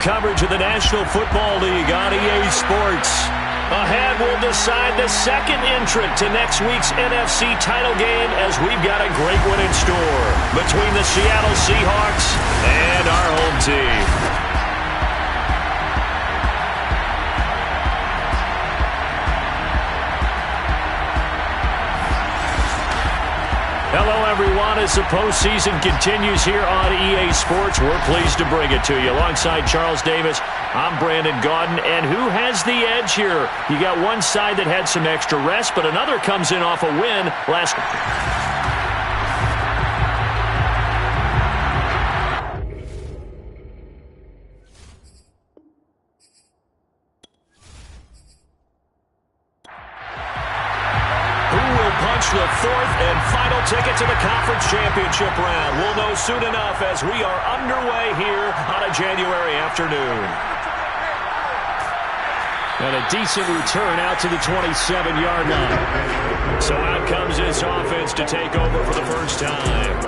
Coverage of the National Football League on EA Sports. Ahead, we'll decide the second entrant to next week's NFC title game as we've got a great one in store between the Seattle Seahawks and our home team. Hello, everyone. As the postseason continues here on EA Sports, we're pleased to bring it to you. Alongside Charles Davis, I'm Brandon Gaudin. And who has the edge here? You got one side that had some extra rest, but another comes in off a win last night. The fourth and final ticket to the conference championship round. We'll know soon enough as we are underway here on a January afternoon. And a decent return out to the 27-yard line. So out comes this offense to take over for the first time.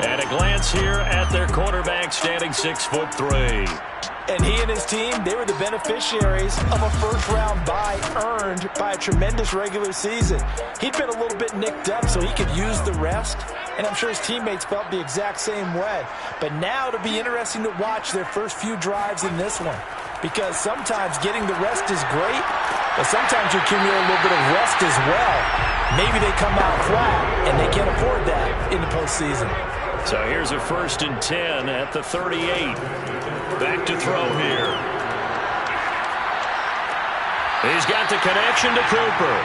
At a glance here at their quarterback, standing 6'3". And he and his team, they were the beneficiaries of a first-round bye earned by a tremendous regular season. He'd been a little bit nicked up, so he could use the rest. And I'm sure his teammates felt the exact same way. But now it'll be interesting to watch their first few drives in this one. Because sometimes getting the rest is great, but sometimes you accumulate a little bit of rest as well. Maybe they come out flat, and they can't afford that in the postseason. So here's a 1st and 10 at the 38. Back to throw here. He's got the connection to Cooper.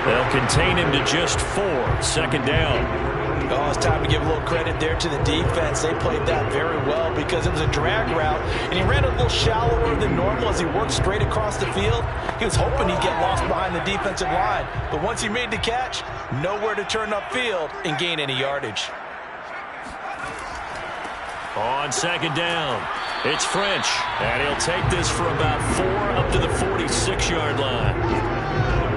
They'll contain him to just 4. 2nd down. Oh, it's time to give a little credit there to the defense. They played that very well because it was a drag route, and he ran a little shallower than normal as he worked straight across the field. He was hoping he'd get lost behind the defensive line, but once he made the catch, nowhere to turn upfield and gain any yardage. On 2nd down, it's French, and he'll take this for about 4 up to the 46-yard line.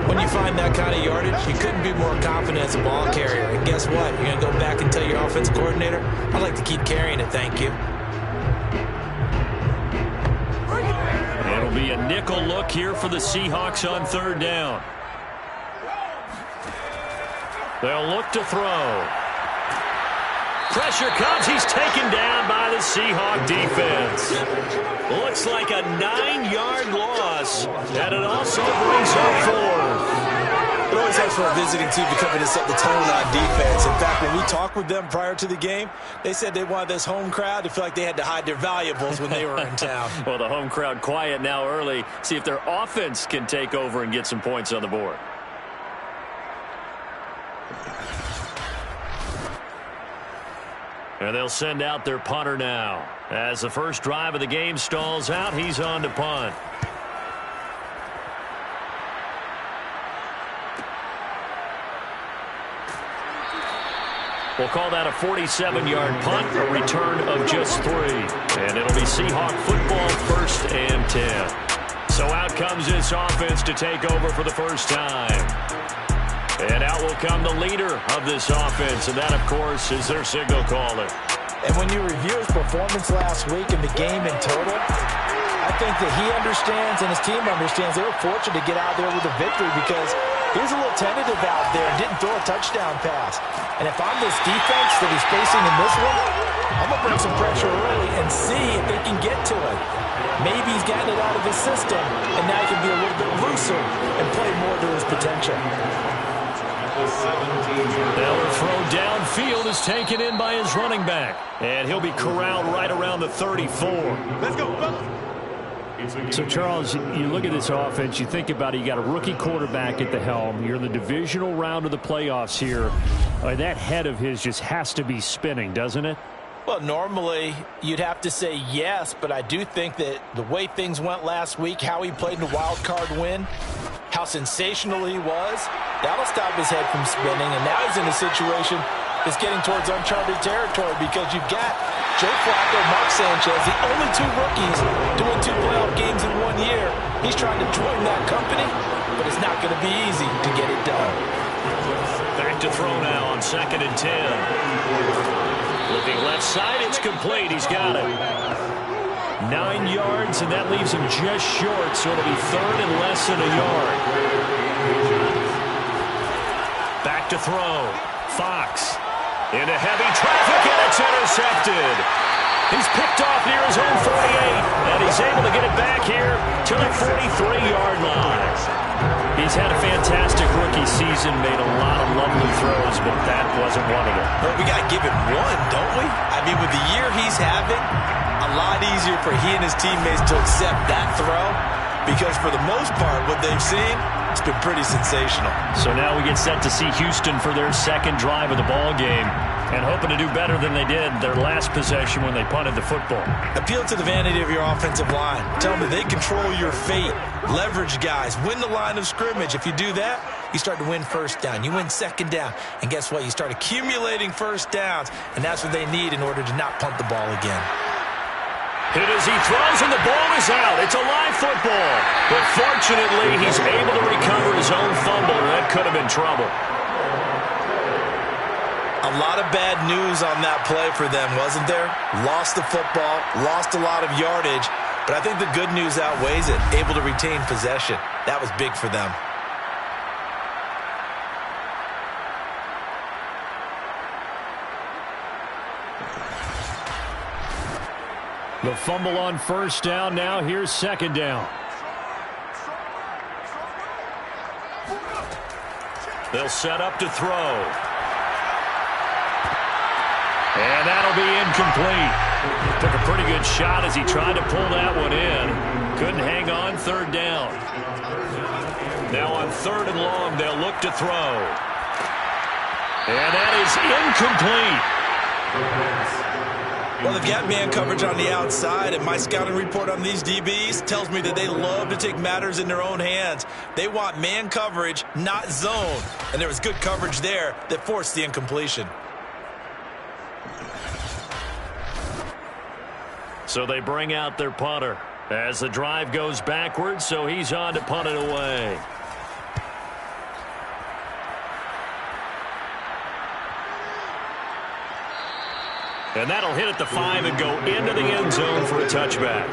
When you find that kind of yardage, you couldn't be more confident as a ball carrier. And guess what? You're going to go back and tell your offensive coordinator, I'd like to keep carrying it, thank you. It'll be a nickel look here for the Seahawks on 3rd down. They'll look to throw. Pressure comes. He's taken down by the Seahawk defense. Looks like a 9-yard loss, and it also brings up 4th. It always helps for a visiting team to come in and set the tone on defense. In fact, when we talked with them prior to the game, they said they wanted this home crowd to feel like they had to hide their valuables when they were in town. Well, the home crowd quiet now early. See if their offense can take over and get some points on the board. And they'll send out their punter now. As the first drive of the game stalls out, he's on to punt. We'll call that a 47-yard punt, a return of just 3. And it'll be Seahawk football, 1st and 10. So out comes this offense to take over for the first time. And out will come the leader of this offense, and that, of course, is their signal caller. And when you review his performance last week in the game in total, I think that he understands and his team understands they were fortunate to get out there with a victory because he was a little tentative out there and didn't throw a touchdown pass. And if I'm this defense that he's facing in this one, I'm going to bring some pressure early and see if they can get to it. Maybe he's gotten it out of his system, and now he can be a little bit looser and play more to his potential. Their throw downfield is taken in by his running back. And he'll be corralled right around the 34. Let's go. So, Charles, you look at this offense, you think about it, you got a rookie quarterback at the helm. You're in the divisional round of the playoffs here. That head of his just has to be spinning, doesn't it? Well, normally you'd have to say yes, but I do think that the way things went last week, how he played in the wild card win, how sensational he was, that'll stop his head from spinning. And now he's in a situation that's getting towards uncharted territory because you've got Joe Flacco, Mark Sanchez, the only 2 rookies doing 2 playoff games in 1 year. He's trying to join that company, but it's not going to be easy to get it done. Back to throw now on 2nd and 10. Looking left side, it's complete. He's got it. 9 yards, and that leaves him just short, so it'll be 3rd and less than a yard. Back to throw. Fox into heavy traffic, and it's intercepted. He's picked off near his own 48, and he's able to get it back here to the 43-yard line. He's had a fantastic rookie season, made a lot of lovely throws, but that wasn't one of them. Well, we got to give him one, don't we? I mean, with the year he's having, a lot easier for he and his teammates to accept that throw, because for the most part, what they've seen, it's been pretty sensational. So now we get set to see Houston for their second drive of the ball game, and hoping to do better than they did their last possession when they punted the football. Appeal to the vanity of your offensive line. Tell them that they control your fate. Leverage guys. Win the line of scrimmage. If you do that, you start to win first down. You win second down. And guess what? You start accumulating first downs, and that's what they need in order to not punt the ball again. Hit as he throws, and the ball is out. It's a live football. But fortunately, he's able to recover his own fumble. That could have been trouble. A lot of bad news on that play for them, wasn't there? Lost the football, lost a lot of yardage, but I think the good news outweighs it. Able to retain possession. That was big for them. The fumble on first down. Now here's second down. They'll set up to throw. And that'll be incomplete. Took a pretty good shot as he tried to pull that one in. Couldn't hang on, third down. Now on 3rd and long, they'll look to throw. And that is incomplete. Well, they've got man coverage on the outside, and my scouting report on these DBs tells me that they love to take matters in their own hands. They want man coverage, not zone. And there was good coverage there that forced the incompletion. So they bring out their punter as the drive goes backwards, so he's on to punt it away. And that'll hit at the 5 and go into the end zone for a touchback.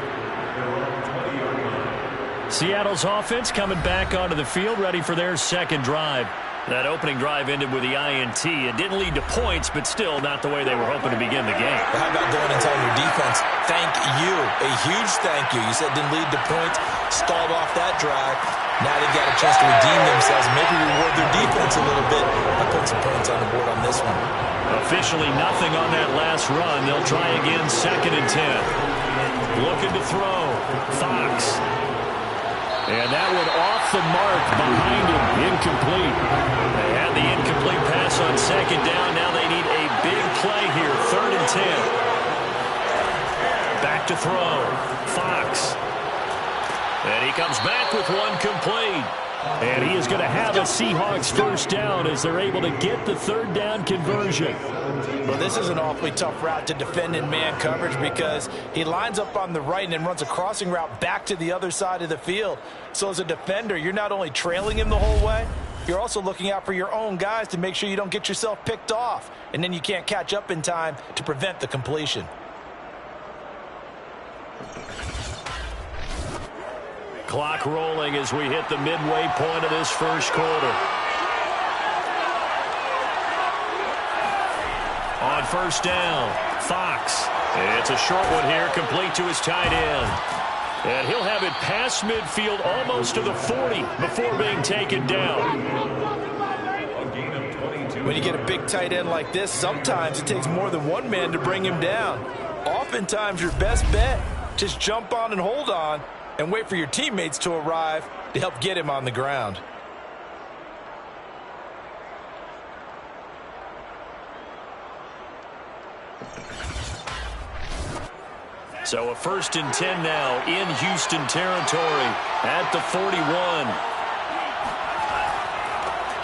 Seattle's offense coming back onto the field, ready for their second drive. That opening drive ended with the INT. It didn't lead to points, but still not the way they were hoping to begin the game. Well, how about going and telling your defense, thank you, a huge thank you. You said didn't lead to points, stalled off that drive. Now they've got a chance to redeem themselves and maybe reward their defense a little bit by putting some points on the board on this one. Officially nothing on that last run. They'll try again, 2nd and 10. Looking to throw. Fox. And that one off the mark behind him. Incomplete. They had the incomplete pass on 2nd down. Now they need a big play here. 3rd and 10. Back to throw. Fox. And he comes back with one complete. And he is going to have a Seahawks first down as they're able to get the 3rd down conversion. Well, this is an awfully tough route to defend in man coverage because he lines up on the right and then runs a crossing route back to the other side of the field. So as a defender, you're not only trailing him the whole way, you're also looking out for your own guys to make sure you don't get yourself picked off. And then you can't catch up in time to prevent the completion. Clock rolling as we hit the midway point of this first quarter. On first down, Fox. It's a short one here, complete to his tight end. And he'll have it past midfield almost to the 40 before being taken down. When you get a big tight end like this, sometimes it takes more than one man to bring him down. Oftentimes your best bet, just jump on and hold on and wait for your teammates to arrive to help get him on the ground. So a 1st and 10 now in Houston territory at the 41.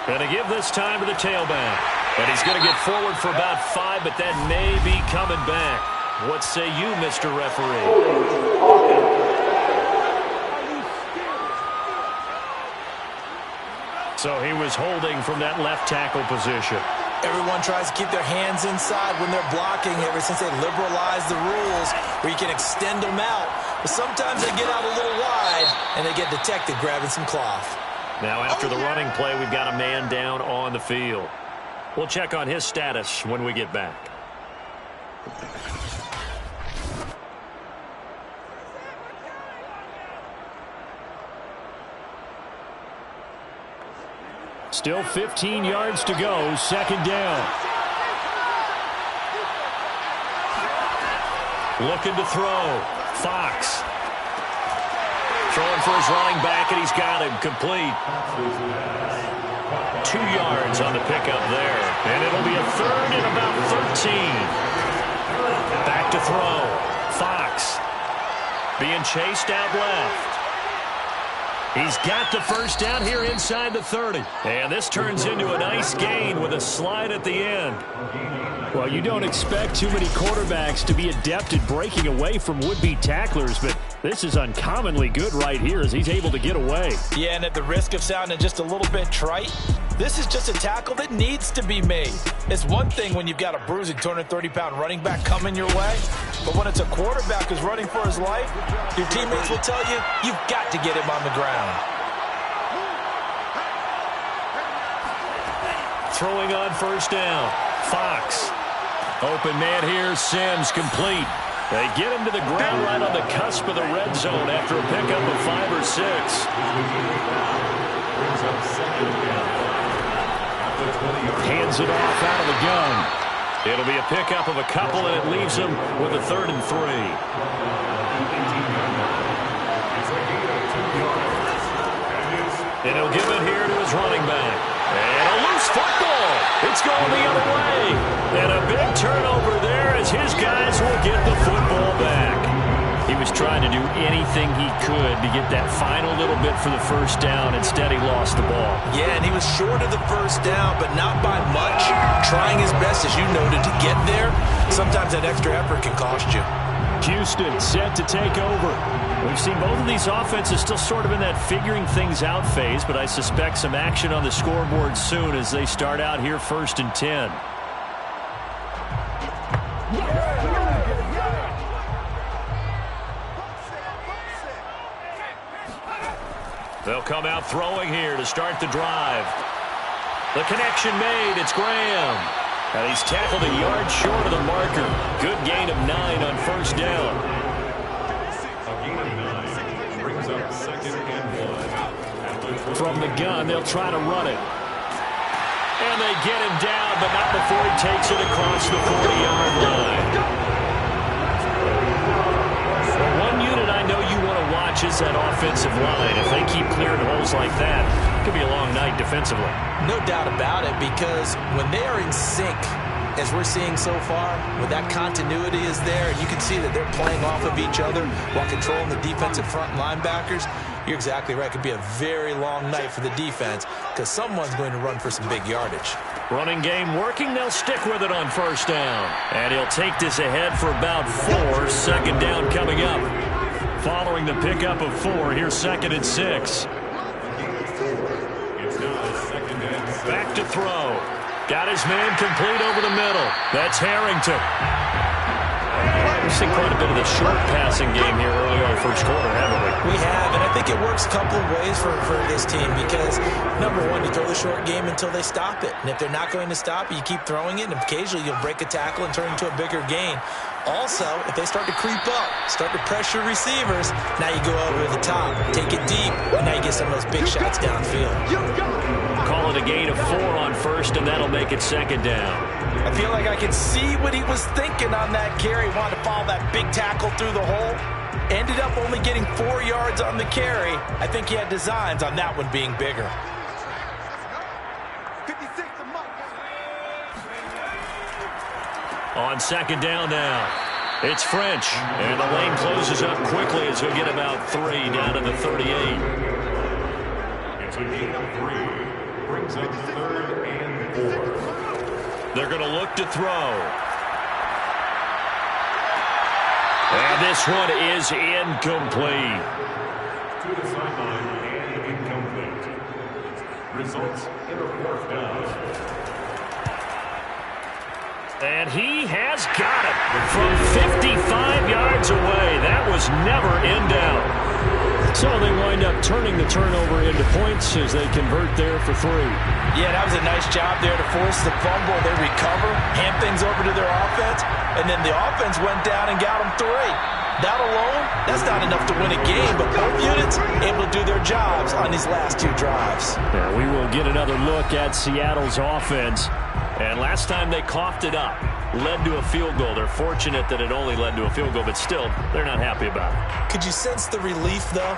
Going to give this time to the tailback. And he's going to get forward for about 5, but that may be coming back. What say you, Mr. Referee? So he was holding from that left tackle position. Everyone tries to keep their hands inside when they're blocking ever since they liberalized the rules where you can extend them out. But sometimes they get out a little wide, and they get detected grabbing some cloth. Now after the running play, we've got a man down on the field. We'll check on his status when we get back. Still 15 yards to go, second down. Looking to throw. Fox. Throwing for his running back, and he's got him complete. 2 yards on the pickup there. And it'll be a third and about 13. Back to throw. Fox. Being chased out left. He's got the first down here inside the 30. And this turns into a nice gain with a slide at the end. Well, you don't expect too many quarterbacks to be adept at breaking away from would-be tacklers, but this is uncommonly good right here as he's able to get away. Yeah, and at the risk of sounding just a little bit trite, this is just a tackle that needs to be made. It's one thing when you've got a bruising 230-pound running back coming your way, but when it's a quarterback who's running for his life, your teammates will tell you, you've got to get him on the ground. Throwing on first down. Fox. Open man here, Sims, complete. They get him to the ground right on the cusp of the red zone after a pickup of 5 or 6. Hands it off out of the gun. It'll be a pickup of a couple, and it leaves him with a 3rd and 3. And he'll give it here to his running back. And a loose football. It's going the other way. And a big turnover there as his guys will get the football back. He was trying to do anything he could to get that final little bit for the first down. Instead, he lost the ball. Yeah, and he was short of the first down, but not by much. Trying his best, as you noted, to get there. Sometimes that extra effort can cost you. Houston set to take over. We've seen both of these offenses still sort of in that figuring things out phase, but I suspect some action on the scoreboard soon as they start out here 1st and 10. They'll come out throwing here to start the drive. The connection made. It's Graham. And he's tackled a yard short of the marker. Good gain of 9 on first down. From the gun, they'll try to run it. And they get him down, but not before he takes it across the 40-yard line. Well, one unit I know you want to watch is that offensive line. If they keep clearing holes like that, it could be a long night defensively. No doubt about it, because when they are in sync, as we're seeing so far, when that continuity is there, and you can see that they're playing off of each other while controlling the defensive front linebackers, you're exactly right. It could be a very long night for the defense because someone's going to run for some big yardage. Running game working. They'll stick with it on first down. And he'll take this ahead for about 4. Second down coming up. Following the pickup of 4, here's 2nd and 6. Back to throw. Got his man complete over the middle. That's Harrington. We've seen quite a bit of the short passing game here early on first quarter, haven't we? We have, and I think it works a couple of ways for this team because, number one, you throw the short game until they stop it. And if they're not going to stop it, you keep throwing it, and occasionally you'll break a tackle and turn it into a bigger gain. Also, if they start to creep up, start to pressure receivers, now you go over the top, take it deep, and now you get some of those big shots downfield. Call it a gain of 4 on first, and that'll make it second down. I feel like I can see what he was thinking on that carry. Wanted to follow that big tackle through the hole. Ended up only getting 4 yards on the carry. I think he had designs on that one being bigger. On second down now, it's French. And the lane closes up quickly as he'll get about 3 down to the 38. It's a gain of 3. Brings up 3rd and 4. They're going to look to throw. And this one is incomplete. To the sideline and incomplete. Results in a 4th down. And he has got it from 55 yards away. That was never in doubt. So they wind up turning the turnover into points as they convert there for 3. Yeah, that was a nice job there to force the fumble. They recover, hand things over to their offense, and then the offense went down and got them 3. That alone, that's not enough to win a game, but both units able to do their jobs on these last 2 drives. Yeah, we will get another look at Seattle's offense. And last time they coughed it up, led to a field goal. They're fortunate that it only led to a field goal, but still, they're not happy about it. Could you sense the relief, though,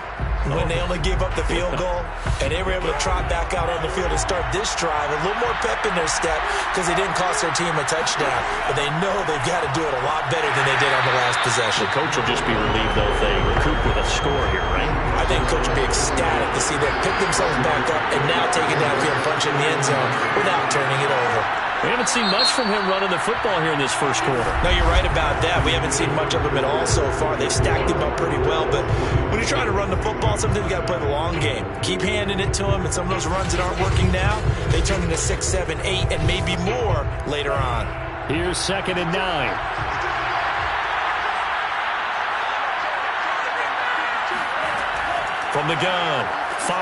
when they only gave up the field goal and they were able to trot back out on the field and start this drive? A little more pep in their step because they didn't cost their team a touchdown, but they know they've got to do it a lot better than they did on the last possession. The coach will just be relieved, though, if they recoup with a score here, right? I think coach will be ecstatic to see them pick themselves back up and now take it downfield and punch in the end zone without turning it over. We haven't seen much from him running the football here in this first quarter. No, you're right about that. We haven't seen much of him at all so far. They've stacked him up pretty well, but when you try to run the football, sometimes you got to play the long game. Keep handing it to him, and some of those runs that aren't working now, they turn into 6, 7, 8, and maybe more later on. Here's 2nd and 9. From the gun, 5.